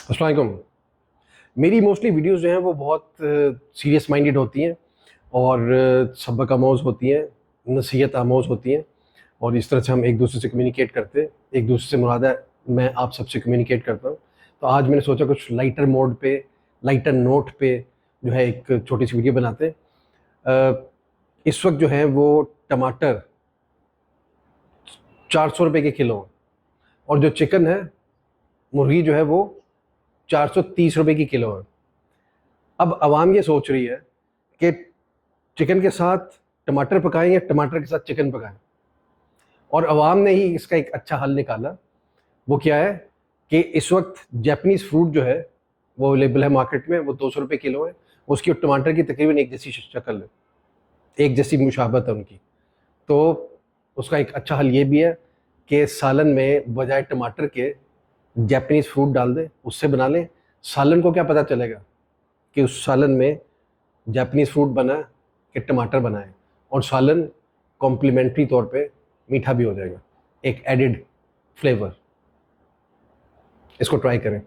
अस्सलाम वालेकुम। मेरी मोस्टली वीडियोस जो हैं वो बहुत सीरियस माइंडेड होती हैं और सबक आमोज़ होती हैं, नसीहत आमोज़ होती हैं और इस तरह से हम एक दूसरे से कम्युनिकेट करते हैं। एक दूसरे से मुराद है मैं आप सबसे कम्युनिकेट करता हूँ। तो आज मैंने सोचा कुछ लाइटर मोड पे, लाइटर नोट पे जो है एक छोटी सी वीडियो बनाते हैं। इस वक्त जो है वो टमाटर 400 रुपये के किलो हैं और जो चिकन है, मुर्गी जो है वो 430 रुपये की किलो है। अब आवाम ये सोच रही है कि चिकन के साथ टमाटर पकाएं या टमाटर के साथ चिकन पकाएं, और आवाम ने ही इसका एक अच्छा हल निकाला। वो क्या है कि इस वक्त जैपनीज़ फ्रूट जो है वो अवेलेबल है मार्केट में, वो 200 रुपये किलो है। उसकी और टमाटर की तकरीबन एक जैसी शक्ल है, एक जैसी मुशाबत है उनकी। तो उसका एक अच्छा हल ये भी है कि सालन में बजाय टमाटर के जैपनीज़ फ्रूट डाल दें, उससे बना लें। सालन को क्या पता चलेगा कि उस सालन में जापानीज़ फ्रूट बना है कि टमाटर बना है, और सालन कॉम्प्लीमेंट्री तौर पे मीठा भी हो जाएगा, एक एडिड फ्लेवर। इसको ट्राई करें।